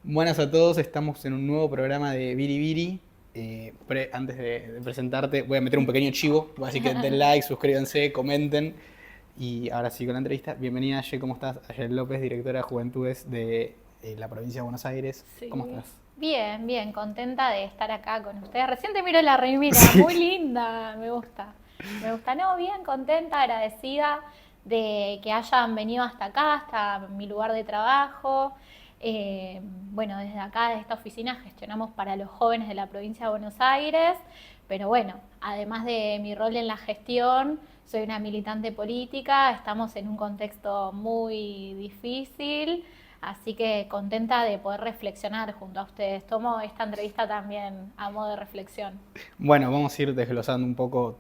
Buenas a todos, estamos en un nuevo programa de Biribiri. Antes de presentarte, voy a meter un pequeño chivo, así que den like, suscríbanse, comenten. Y ahora sí con la entrevista. Bienvenida, Aye, ¿cómo estás? Aye López, directora de Juventudes de la provincia de Buenos Aires. ¿Cómo Sí. estás? Bien, bien, contenta de estar acá con ustedes. Recién te miro la remera, Sí. muy linda, me gusta. Me gusta, no, bien, contenta, agradecida de que hayan venido hasta acá, hasta mi lugar de trabajo. Bueno, desde acá, desde esta oficina, gestionamos para los jóvenes de la provincia de Buenos Aires, pero bueno, además de mi rol en la gestión, soy una militante política, estamos en un contexto muy difícil. Así que contenta de poder reflexionar junto a ustedes. Tomo esta entrevista también a modo de reflexión. Bueno, vamos a ir desglosando un poco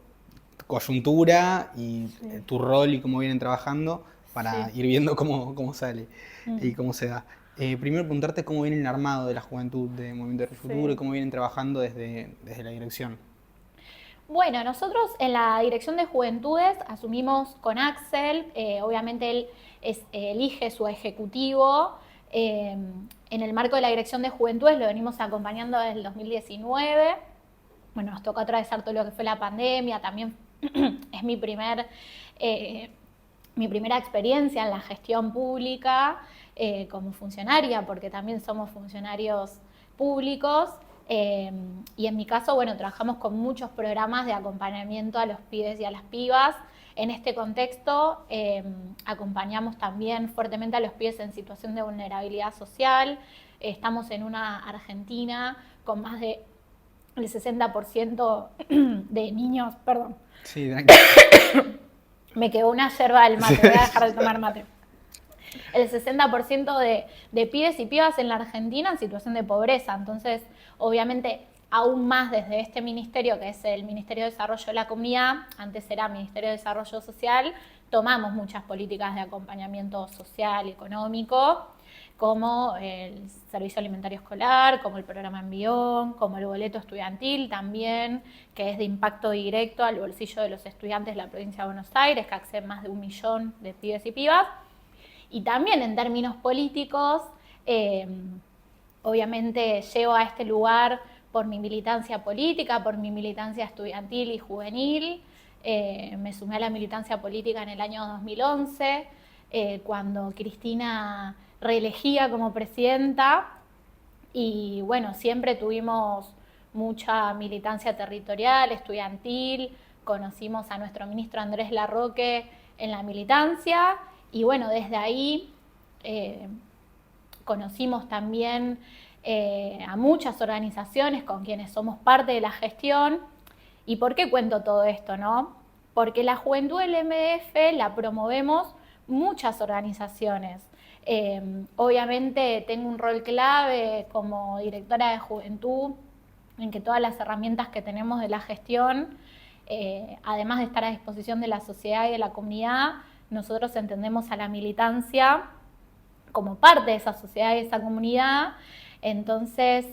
tu coyuntura y Sí, tu rol y cómo vienen trabajando para sí. ir viendo cómo sale y Mm, cómo se da. Primero preguntarte cómo viene el armado de la juventud de Movimiento del Futuro y sí. cómo vienen trabajando desde la dirección. Bueno, nosotros en la Dirección de Juventudes asumimos con Axel, obviamente él elige su ejecutivo. En el marco de la Dirección de Juventudes lo venimos acompañando desde el 2019. Bueno, nos tocó atravesar todo lo que fue la pandemia, también es eh, mi primera experiencia en la gestión pública como funcionaria, porque también somos funcionarios públicos. Eh, y en mi caso, bueno, trabajamos con muchos programas de acompañamiento a los pibes y a las pibas. En este contexto, acompañamos también fuertemente a los pibes en situación de vulnerabilidad social. Estamos en una Argentina con más de el 60% de niños, perdón, Sí, tranqui. me quedó una yerba del mate, voy a dejar de tomar mate. El 60% de pibes y pibas en la Argentina en situación de pobreza. Entonces, obviamente, aún más desde este ministerio, que es el Ministerio de Desarrollo de la Comunidad, antes era Ministerio de Desarrollo Social, tomamos muchas políticas de acompañamiento social y económico, como el servicio alimentario escolar, como el programa Envión, como el boleto estudiantil también, que es de impacto directo al bolsillo de los estudiantes de la provincia de Buenos Aires, que acceden más de 1 millón de pibes y pibas. Y también en términos políticos, eh, obviamente llego a este lugar por mi militancia política, por mi militancia estudiantil y juvenil. Me sumé a la militancia política en el año 2011, cuando Cristina reelegía como presidenta. Y bueno, siempre tuvimos mucha militancia territorial, estudiantil. Conocimos a nuestro ministro Andrés Larroque en la militancia y bueno, desde ahí eh, conocimos también a muchas organizaciones con quienes somos parte de la gestión. ¿Y por qué cuento todo esto, no? Porque la juventud del MDF la promovemos muchas organizaciones. Obviamente tengo un rol clave como directora de juventud en que todas las herramientas que tenemos de la gestión, además de estar a disposición de la sociedad y de la comunidad, nosotros entendemos a la militancia como parte de esa sociedad y esa comunidad. Entonces,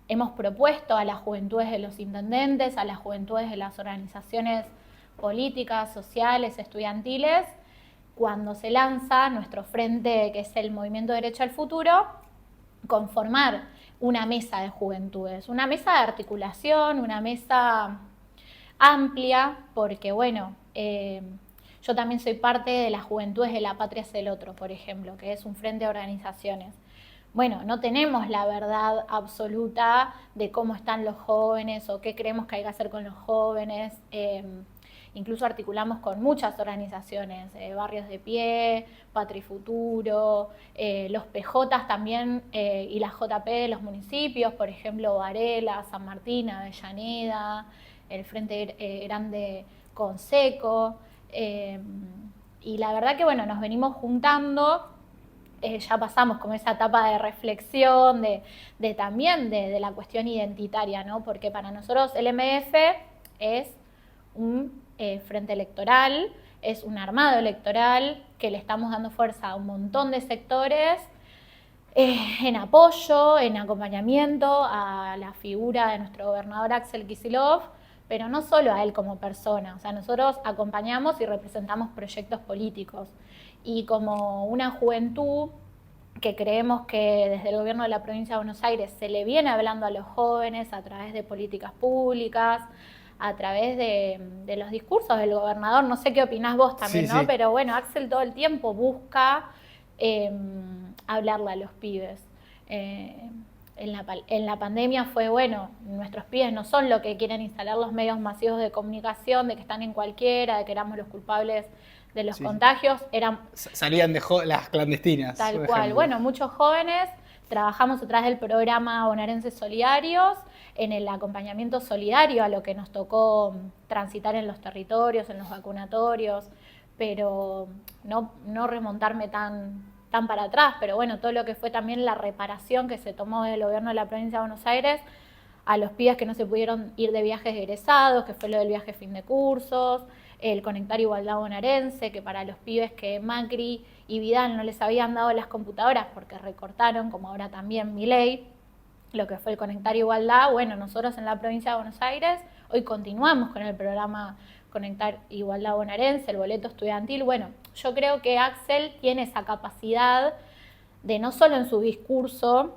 hemos propuesto a las juventudes de los intendentes, a las juventudes de las organizaciones políticas, sociales, estudiantiles, cuando se lanza nuestro frente, que es el Movimiento Derecho al Futuro, conformar una mesa de juventudes, una mesa de articulación, una mesa amplia, porque bueno, yo también soy parte de las Juventudes de la Patria es el Otro, por ejemplo, que es un frente de organizaciones. Bueno, no tenemos la verdad absoluta de cómo están los jóvenes o qué creemos que hay que hacer con los jóvenes. Incluso articulamos con muchas organizaciones, Barrios de Pie, Patria y Futuro, los PJ también y la JP de los municipios, por ejemplo, Varela, San Martín, Avellaneda, el Frente Grande Conseco. Y la verdad que bueno, nos venimos juntando, ya pasamos como esa etapa de reflexión, de también de la cuestión identitaria, ¿no? Porque para nosotros el MF es un frente electoral, es un armado electoral que le estamos dando fuerza a un montón de sectores en apoyo, en acompañamiento a la figura de nuestro gobernador Axel Kicillof, pero no solo a él como persona. O sea, nosotros acompañamos y representamos proyectos políticos. Y como una juventud que creemos que desde el gobierno de la provincia de Buenos Aires se le viene hablando a los jóvenes a través de políticas públicas, a través de los discursos del gobernador. No sé qué opinás vos también, Sí, ¿no? sí. Pero bueno, Axel todo el tiempo busca hablarle a los pibes. En la pandemia fue, bueno, nuestros pibes no son lo que quieren instalar los medios masivos de comunicación, de que están en cualquiera, de que éramos los culpables de los Sí, sí. contagios, eran Salían de las clandestinas, tal por cual. ejemplo. Bueno, muchos jóvenes trabajamos a través del programa Bonaerenses Solidarios en el acompañamiento solidario a lo que nos tocó transitar en los territorios, en los vacunatorios, pero no remontarme tan para atrás, pero bueno, todo lo que fue también la reparación que se tomó del gobierno de la provincia de Buenos Aires a los pibes que no se pudieron ir de viajes egresados, que fue lo del viaje fin de cursos, el Conectar Igualdad Bonaerense, que para los pibes que Macri y Vidal no les habían dado las computadoras porque recortaron, como ahora también Milei, lo que fue el Conectar Igualdad, bueno, nosotros en la provincia de Buenos Aires hoy continuamos con el programa Conectar Igualdad Bonaerense, el boleto estudiantil. Bueno, yo creo que Axel tiene esa capacidad de no solo en su discurso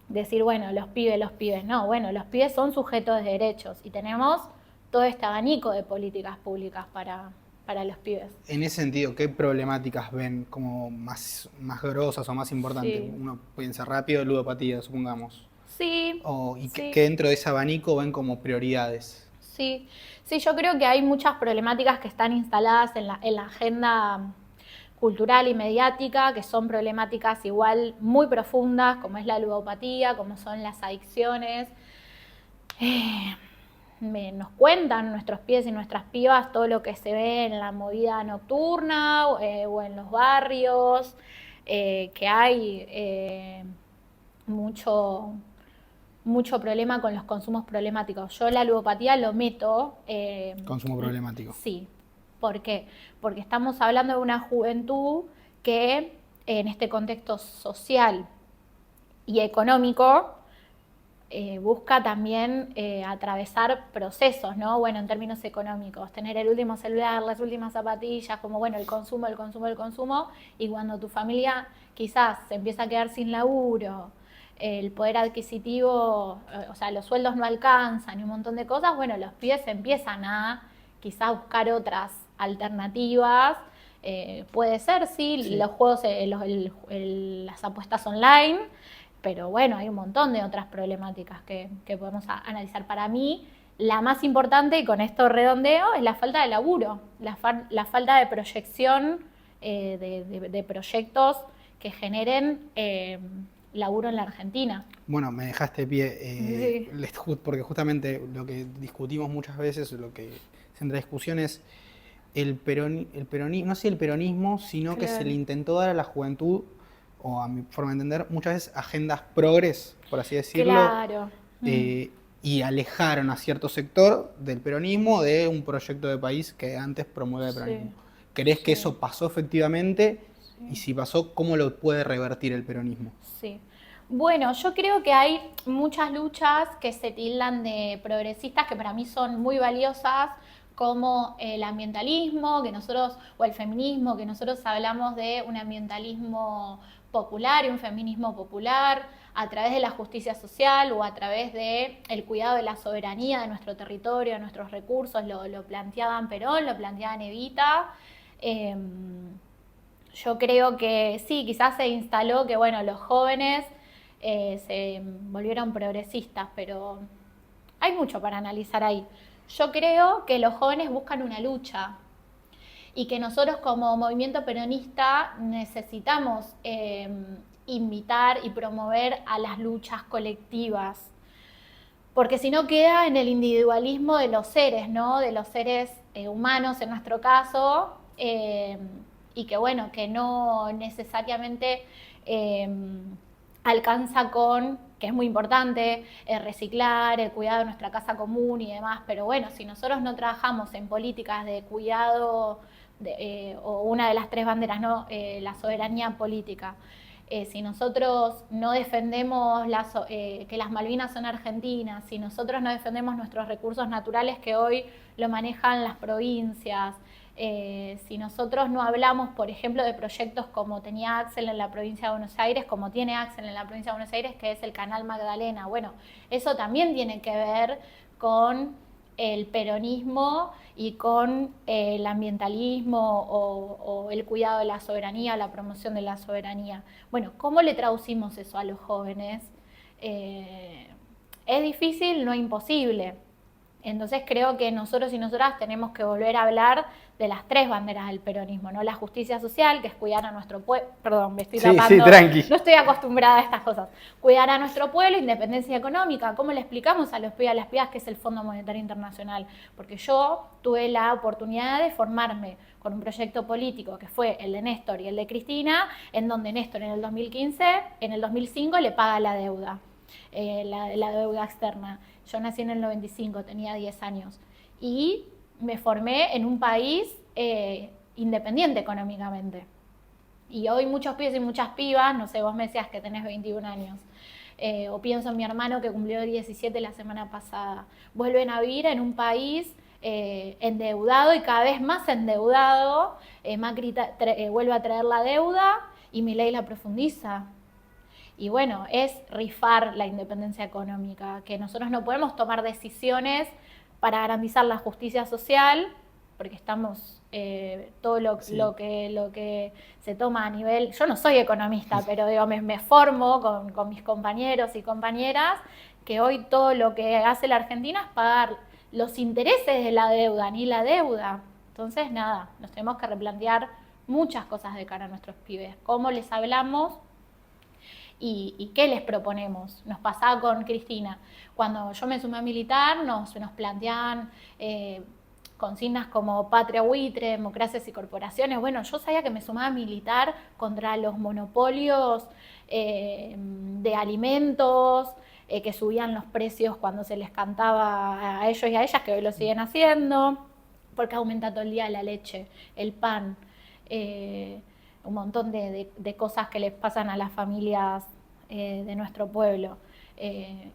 decir, bueno, los pibes, no, bueno, los pibes son sujetos de derechos y tenemos todo este abanico de políticas públicas para los pibes. En ese sentido, ¿qué problemáticas ven como más grosas o más importantes? Sí. Uno piensa rápido, ludopatía, supongamos. Sí, Y sí. que dentro de ese abanico ven como prioridades. Sí, sí, yo creo que hay muchas problemáticas que están instaladas en la agenda cultural y mediática, que son problemáticas igual muy profundas, como es la ludopatía, como son las adicciones. Nos cuentan nuestros pibes y nuestras pibas todo lo que se ve en la movida nocturna o en los barrios, que hay mucho problema con los consumos problemáticos. Yo la ludopatía lo meto. Consumo problemático. Sí. ¿Por qué? Porque estamos hablando de una juventud que en este contexto social y económico busca también atravesar procesos, ¿no? Bueno, en términos económicos, tener el último celular, las últimas zapatillas, como bueno, el consumo, y cuando tu familia quizás se empieza a quedar sin laburo, el poder adquisitivo, o sea, los sueldos no alcanzan y un montón de cosas, bueno, los pibes empiezan a quizás buscar otras alternativas. Puede ser, sí, los juegos, las apuestas online, pero bueno, hay un montón de otras problemáticas que podemos analizar. Para mí, la más importante, y con esto redondeo, es la falta de laburo, la falta de proyección de proyectos que generen laburo en la Argentina. Bueno, me dejaste pie, porque justamente lo que discutimos muchas veces, lo que se entra en discusión es el peronismo, no sé el peronismo, sino que se le intentó dar a la juventud, o a mi forma de entender, muchas veces agendas progres, por así decirlo, Claro. Y alejaron a cierto sector del peronismo de un proyecto de país que antes promueve el peronismo. ¿Crees que eso pasó efectivamente? Y si pasó, ¿cómo lo puede revertir el peronismo? Sí. Bueno, yo creo que hay muchas luchas que se tildan de progresistas que para mí son muy valiosas, como el ambientalismo, que nosotros, o el feminismo, que nosotros hablamos de un ambientalismo popular y un feminismo popular a través de la justicia social o a través de el cuidado de la soberanía de nuestro territorio, de nuestros recursos, lo planteaban Perón, lo planteaban Evita. Yo creo que sí, quizás se instaló que bueno, los jóvenes se volvieron progresistas, pero hay mucho para analizar ahí. Yo creo que los jóvenes buscan una lucha y que nosotros como movimiento peronista necesitamos invitar y promover a las luchas colectivas, porque si no queda en el individualismo de los seres, ¿no? De los seres humanos en nuestro caso, y que bueno, que no necesariamente alcanza con, que es muy importante, reciclar, el cuidado de nuestra casa común y demás, pero bueno, si nosotros no trabajamos en políticas de cuidado, o una de las tres banderas, ¿no? La soberanía política, si nosotros no defendemos que las Malvinas son argentinas, si nosotros no defendemos nuestros recursos naturales que hoy lo manejan las provincias, Si nosotros no hablamos, por ejemplo, de proyectos como tenía Axel en la provincia de Buenos Aires, como tiene Axel en la provincia de Buenos Aires, que es el Canal Magdalena, bueno, eso también tiene que ver con el peronismo y con el ambientalismo o el cuidado de la soberanía, la promoción de la soberanía. Bueno, ¿cómo le traducimos eso a los jóvenes? Es difícil, no imposible. Entonces creo que nosotros y nosotras tenemos que volver a hablar de las 3 banderas del peronismo, ¿no? La justicia social, que es cuidar a nuestro pueblo, perdón, me estoy tapando, sí, tranqui. no estoy acostumbrada a estas cosas. Cuidar a nuestro pueblo, independencia económica. ¿Cómo le explicamos a los pibes y a las pibas qué es el Fondo Monetario Internacional? Porque yo tuve la oportunidad de formarme con un proyecto político que fue el de Néstor y el de Cristina, en donde Néstor en el 2015, en el 2005 le paga la deuda. La deuda externa. Yo nací en el 95, tenía 10 años y me formé en un país independiente económicamente. Y hoy muchos pibes y muchas pibas, no sé, vos me decías que tenés 21 años, o pienso en mi hermano que cumplió 17 la semana pasada, vuelven a vivir en un país endeudado y cada vez más endeudado. Macri vuelve a traer la deuda y Milei la profundiza. Y bueno, es rifar la independencia económica, que nosotros no podemos tomar decisiones para garantizar la justicia social, porque estamos, todo lo que se toma a nivel, yo no soy economista, pero digo, me formo con mis compañeros y compañeras, que hoy todo lo que hace la Argentina es pagar los intereses de la deuda, ni la deuda. Entonces, nada, nos tenemos que replantear muchas cosas de cara a nuestros pibes, cómo les hablamos, ¿Y qué les proponemos? Nos pasaba con Cristina. Cuando yo me sumé a militar, nos planteaban consignas como patria buitre, democracias y corporaciones. Bueno, yo sabía que me sumaba a militar contra los monopolios de alimentos, que subían los precios cuando se les cantaba a ellos y a ellas, que hoy lo siguen haciendo, porque aumenta todo el día la leche, el pan. Un montón de cosas que les pasan a las familias de nuestro pueblo.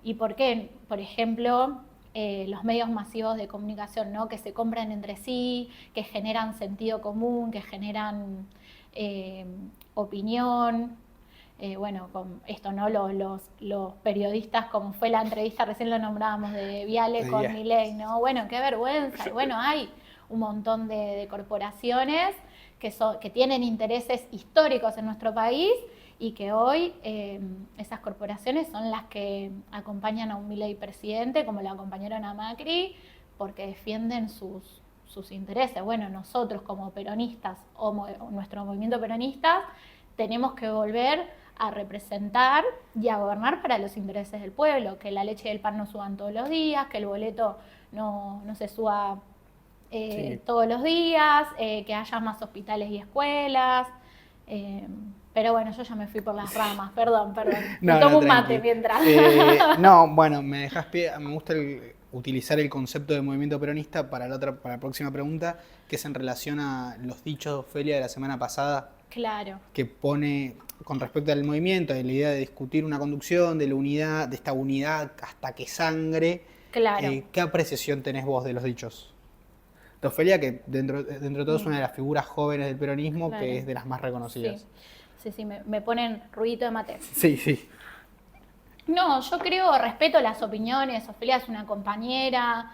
¿Y por qué? Por ejemplo, los medios masivos de comunicación, ¿no? Que se compran entre sí, que generan sentido común, que generan opinión. Bueno, con esto, ¿no? Los periodistas, como fue la entrevista, recién lo nombrábamos, de Viale con Milei, ¿no? Bueno, qué vergüenza. Y bueno, hay un montón de corporaciones que tienen intereses históricos en nuestro país y que hoy esas corporaciones son las que acompañan a un Milei presidente, como lo acompañaron a Macri, porque defienden sus intereses. Bueno, nosotros como peronistas o nuestro movimiento peronista tenemos que volver a representar y a gobernar para los intereses del pueblo, que la leche y el pan no suban todos los días, que el boleto no se suba todos los días, que haya más hospitales y escuelas. Pero bueno, yo ya me fui por las ramas, perdón. Me tomo un mate mientras. No, bueno, me dejas pie, me gusta utilizar el concepto de movimiento peronista para la próxima pregunta, que es en relación a los dichos de Ofelia de la semana pasada. Claro. Que pone con respecto al movimiento, de la idea de discutir una conducción, de la unidad, de esta unidad hasta que sangre. Claro. ¿Qué apreciación tenés vos de los dichos? De Ofelia, que dentro de todo es una de las figuras jóvenes del peronismo, claro, que es de las más reconocidas. Sí, me ponen ruidito de mate. Sí. No, yo respeto las opiniones. Ofelia es una compañera.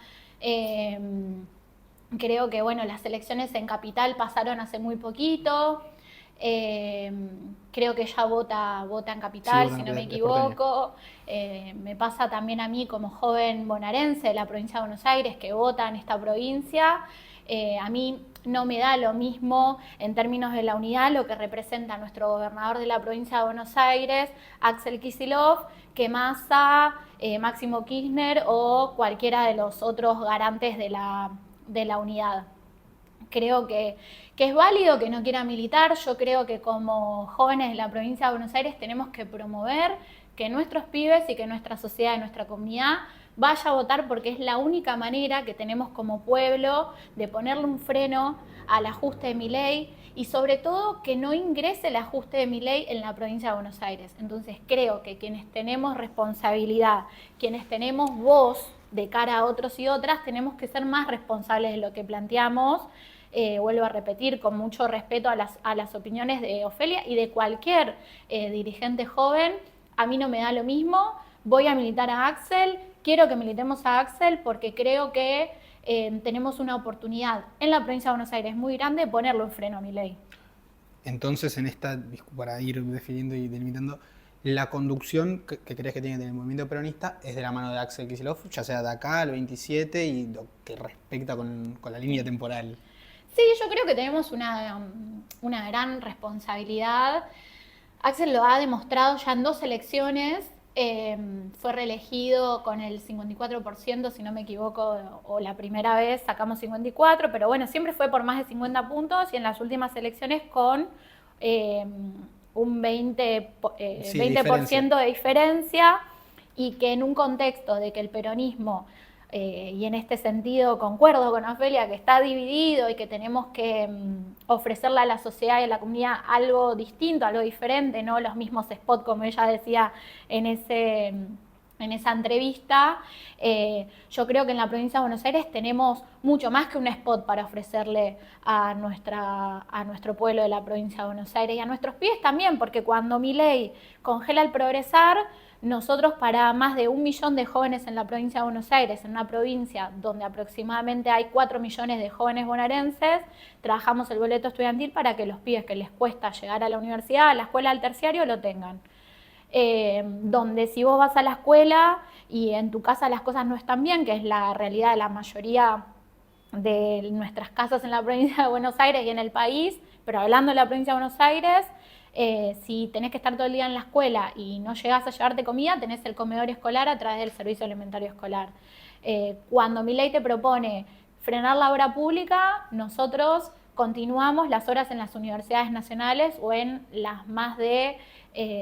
Creo que, bueno, las elecciones en Capital pasaron hace muy poquito. Creo que ella vota en Capital, si no me equivoco. Me pasa también a mí como joven bonaerense de la provincia de Buenos Aires que vota en esta provincia. A mí no me da lo mismo en términos de la unidad lo que representa nuestro gobernador de la provincia de Buenos Aires, Axel Kicillof, que Massa, Máximo Kirchner o cualquiera de los otros garantes de la unidad. Creo que es válido que no quiera militar. Yo creo que como jóvenes de la provincia de Buenos Aires tenemos que promover que nuestros pibes y que nuestra sociedad y nuestra comunidad vaya a votar, porque es la única manera que tenemos como pueblo de ponerle un freno al ajuste de Milei y sobre todo que no ingrese el ajuste de Milei en la provincia de Buenos Aires. Entonces creo que quienes tenemos responsabilidad, quienes tenemos voz de cara a otros y otras, tenemos que ser más responsables de lo que planteamos. vuelvo a repetir, con mucho respeto a las opiniones de Ofelia y de cualquier dirigente joven. A mí no me da lo mismo, voy a militar a Axel, quiero que militemos a Axel porque creo que tenemos una oportunidad en la provincia de Buenos Aires muy grande de ponerlo en freno a Milei. Entonces, para ir definiendo y delimitando, la conducción que crees que tiene que tener el movimiento peronista es de la mano de Axel Kicillof, ya sea de acá al 27 y lo que respecta con la línea temporal. Sí, yo creo que tenemos una gran responsabilidad. Axel lo ha demostrado ya en 2 elecciones. Fue reelegido con el 54%, si no me equivoco, o la primera vez sacamos 54, pero bueno, siempre fue por más de 50 puntos y en las últimas elecciones con un 20% de diferencia, y que en un contexto de que el peronismo, y en este sentido concuerdo con Ofelia, que está dividido y que tenemos que ofrecerle a la sociedad y a la comunidad algo distinto, algo diferente, no los mismos spots, como ella decía en esa entrevista. Yo creo que en la provincia de Buenos Aires tenemos mucho más que un spot para ofrecerle a nuestro pueblo de la provincia de Buenos Aires y a nuestros pibes también, porque cuando Milei congela el progresar, nosotros, para más de 1 millón de jóvenes en la provincia de Buenos Aires, en una provincia donde aproximadamente hay 4 millones de jóvenes bonaerenses, trabajamos el boleto estudiantil para que los pibes que les cuesta llegar a la universidad, a la escuela, al terciario, lo tengan. Donde si vos vas a la escuela y en tu casa las cosas no están bien, que es la realidad de la mayoría de nuestras casas en la provincia de Buenos Aires y en el país, pero hablando de la provincia de Buenos Aires, si tenés que estar todo el día en la escuela y no llegás a llevarte comida, tenés el comedor escolar a través del servicio alimentario escolar. Cuando Milei te propone frenar la obra pública, nosotros continuamos las horas en las universidades nacionales o en las más de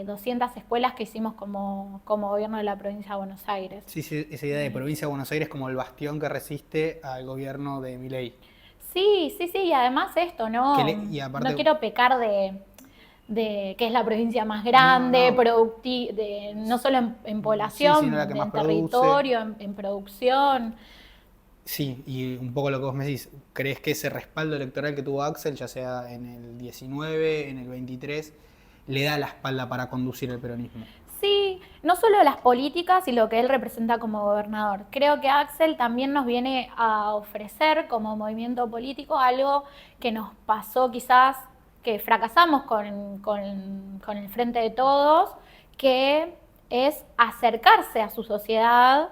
200 escuelas que hicimos como gobierno de la provincia de Buenos Aires. Sí, esa idea de provincia de Buenos Aires como el bastión que resiste al gobierno de Milei. Sí, y además esto, ¿no? Y aparte, no quiero pecar de que es la provincia más grande, no solo en población, sino la que más en territorio, en producción. Sí, y un poco lo que vos me decís, ¿crees que ese respaldo electoral que tuvo Axel, ya sea en el 19, en el 23, le da la espalda para conducir el peronismo? Sí, no solo las políticas y lo que él representa como gobernador. Creo que Axel también nos viene a ofrecer como movimiento político algo que nos pasó quizás, que fracasamos con el Frente de Todos, que es acercarse a su sociedad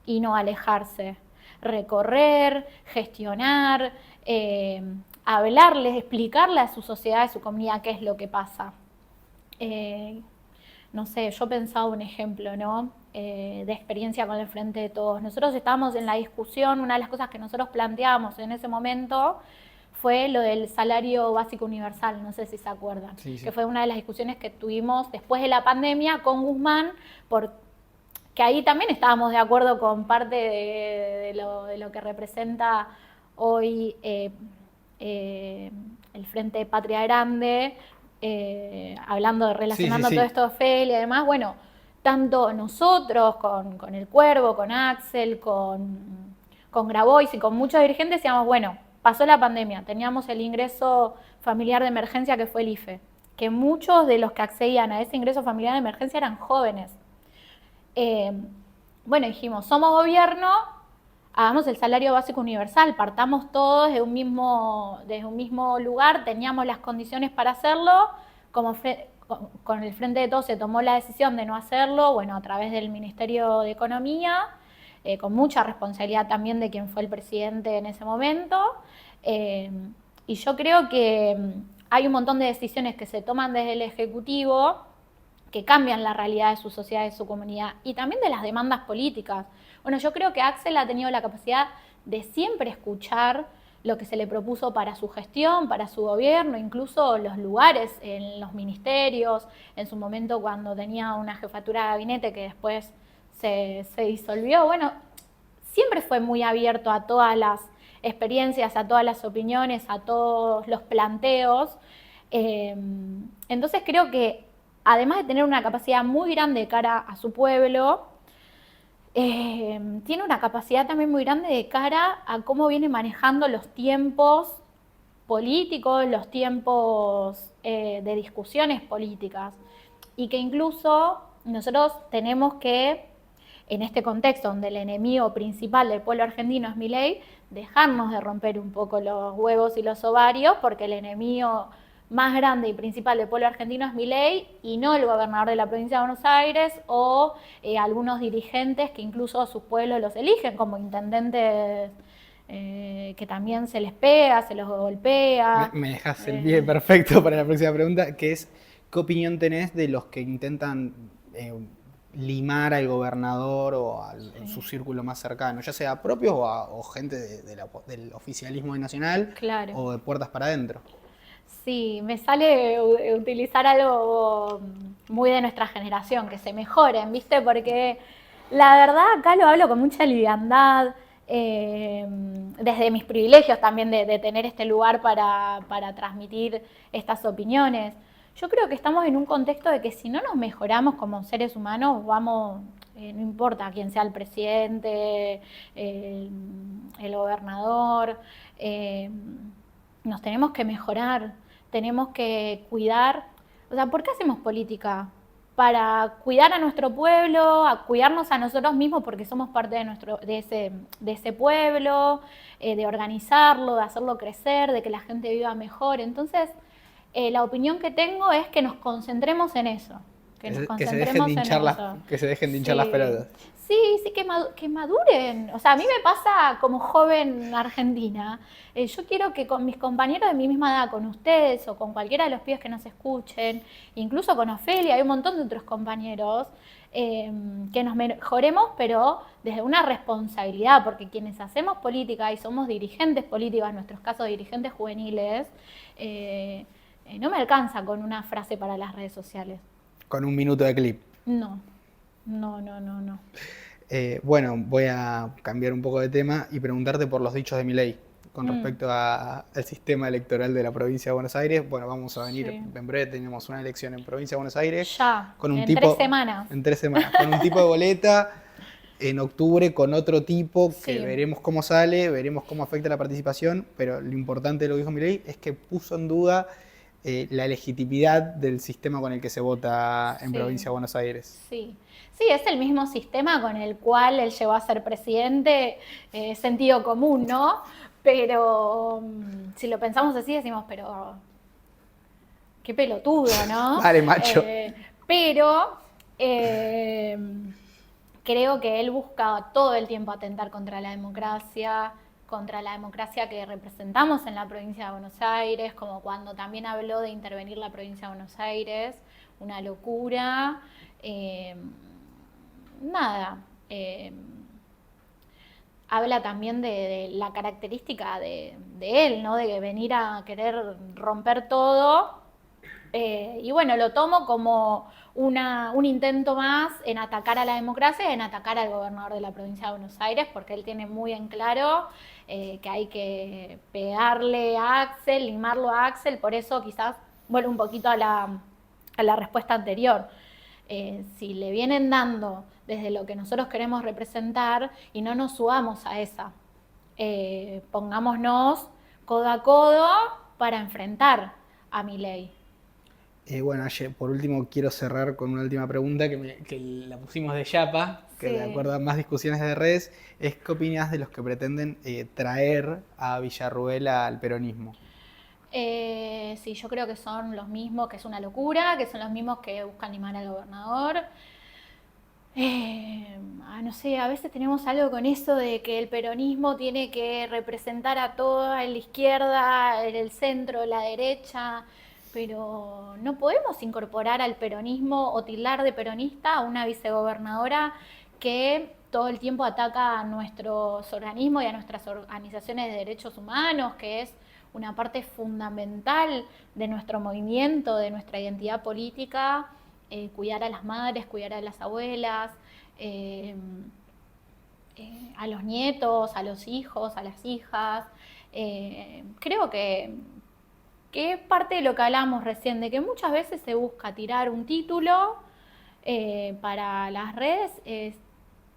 y no alejarse. Recorrer, gestionar, hablarles, explicarle a su sociedad, a su comunidad qué es lo que pasa. No sé, yo pensaba un ejemplo, ¿no? De experiencia con el Frente de Todos. Nosotros estábamos en la discusión, una de las cosas que nosotros planteamos en ese momento fue lo del salario básico universal, no sé si se acuerdan, sí. Que fue una de las discusiones que tuvimos después de la pandemia con Guzmán, que ahí también estábamos de acuerdo con parte de lo que representa hoy el Frente Patria Grande, relacionando todo esto de Ofelia y demás. Bueno, tanto nosotros con El Cuervo, con Axel, con Grabois y con muchos dirigentes decíamos, bueno, pasó la pandemia, teníamos el ingreso familiar de emergencia que fue el IFE, que muchos de los que accedían a ese ingreso familiar de emergencia eran jóvenes. Bueno, dijimos, somos gobierno, hagamos el salario básico universal, partamos todos desde un mismo lugar, teníamos las condiciones para hacerlo, con el Frente de Todos se tomó la decisión de no hacerlo, bueno, a través del Ministerio de Economía, con mucha responsabilidad también de quien fue el presidente en ese momento, y yo creo que hay un montón de decisiones que se toman desde el Ejecutivo que cambian la realidad de su sociedad, de su comunidad, y también de las demandas políticas. Bueno, yo creo que Axel ha tenido la capacidad de siempre escuchar lo que se le propuso para su gestión, para su gobierno, incluso los lugares en los ministerios, en su momento cuando tenía una jefatura de gabinete que después se disolvió. Bueno, siempre fue muy abierto a todas las experiencias, a todas las opiniones, a todos los planteos. Entonces creo que además de tener una capacidad muy grande de cara a su pueblo, tiene una capacidad también muy grande de cara a cómo viene manejando los tiempos políticos, los tiempos de discusiones políticas, y que incluso nosotros tenemos que, en este contexto donde el enemigo principal del pueblo argentino es Milei, dejarnos de romper un poco los huevos y los ovarios, porque el enemigo más grande y principal del pueblo argentino es Milei y no el gobernador de la provincia de Buenos Aires o algunos dirigentes que incluso sus pueblos los eligen como intendentes, que también se les pega, se los golpea. Me dejas el pie perfecto para la próxima pregunta, que es, ¿qué opinión tenés de los que intentan limar al gobernador o su círculo más cercano, ya sea propios o gente del oficialismo nacional, Claro. o de puertas para adentro? Sí, me sale utilizar algo muy de nuestra generación, que se mejoren, ¿viste? Porque la verdad acá lo hablo con mucha liviandad, desde mis privilegios también de tener este lugar para transmitir estas opiniones. Yo creo que estamos en un contexto de que si no nos mejoramos como seres humanos, vamos, no importa quién sea el presidente, el gobernador, nos tenemos que mejorar, tenemos que cuidar. O sea, ¿por qué hacemos política? Para cuidar a nuestro pueblo, a cuidarnos a nosotros mismos porque somos parte de ese pueblo, de organizarlo, de hacerlo crecer, de que la gente viva mejor. Entonces, la opinión que tengo es que nos concentremos en eso. Que se dejen de hinchar las pelotas. Sí, que maduren. O sea, a mí me pasa como joven argentina. Yo quiero que con mis compañeros de mi misma edad, con ustedes o con cualquiera de los pibes que nos escuchen, incluso con Ofelia, hay un montón de otros compañeros, que nos mejoremos, pero desde una responsabilidad, porque quienes hacemos política y somos dirigentes políticos, en nuestros casos dirigentes juveniles, no me alcanza con una frase para las redes sociales. Con un minuto de clip. No. Bueno, voy a cambiar un poco de tema y preguntarte por los dichos de Milei con respecto al sistema electoral de la provincia de Buenos Aires. Bueno, vamos a venir en breve, tenemos una elección en provincia de Buenos Aires. Ya, con un en tipo, 3 semanas. En 3 semanas, con un tipo de boleta, en octubre con otro tipo que veremos cómo sale, veremos cómo afecta la participación, pero lo importante de lo que dijo Milei es que puso en duda la legitimidad del sistema con el que se vota en provincia de Buenos Aires. Sí, es el mismo sistema con el cual él llegó a ser presidente, sentido común, ¿no? Pero si lo pensamos así decimos, pero qué pelotudo, ¿no? Vale, macho. Pero creo que él busca todo el tiempo atentar contra la democracia que representamos en la provincia de Buenos Aires, como cuando también habló de intervenir la provincia de Buenos Aires, una locura. Habla también de la característica de él, ¿no? De venir a querer romper todo. Y bueno, lo tomo como un intento más en atacar a la democracia y en atacar al gobernador de la provincia de Buenos Aires, porque él tiene muy en claro que hay que pegarle a Axel, limarlo a Axel. Por eso quizás vuelvo un poquito a la respuesta anterior. Si le vienen dando desde lo que nosotros queremos representar y no nos subamos a esa, pongámonos codo a codo para enfrentar a Milei. Bueno, Aye, por último quiero cerrar con una última pregunta que la pusimos de chapa, que de acuerdo a más discusiones de redes, es ¿qué opinas de los que pretenden traer a Villarruel al peronismo? Sí, yo creo que son los mismos, que es una locura, que son los mismos que buscan limar al gobernador. No sé, a veces tenemos algo con eso de que el peronismo tiene que representar a toda la izquierda, el centro, la derecha, pero no podemos incorporar al peronismo o tildar de peronista a una vicegobernadora que todo el tiempo ataca a nuestros organismos y a nuestras organizaciones de derechos humanos, que es una parte fundamental de nuestro movimiento, de nuestra identidad política, cuidar a las madres, cuidar a las abuelas, a los nietos, a los hijos, a las hijas. Creo que es parte de lo que hablábamos recién, de que muchas veces se busca tirar un título para las redes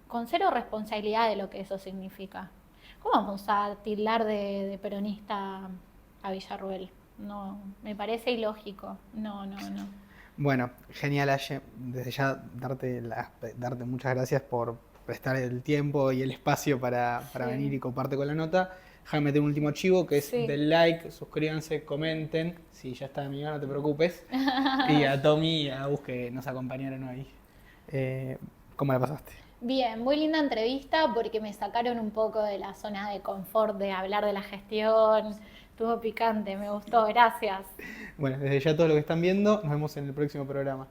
con cero responsabilidad de lo que eso significa. ¿Cómo vamos a tildar de peronista a Villarruel. No, me parece ilógico. No. Bueno, genial, Aye. Desde ya darte muchas gracias por prestar el tiempo y el espacio para Sí. venir y comparte con la nota. Déjame meter un último chivo que es Sí. del like, suscríbanse, comenten. Si ya está amiga, no te preocupes. Y a Tommy y a Agus que nos acompañaron hoy. ¿Cómo la pasaste? Bien, muy linda entrevista porque me sacaron un poco de la zona de confort de hablar de la gestión. Estuvo picante, me gustó, gracias. Bueno, desde ya todo lo que están viendo, nos vemos en el próximo programa.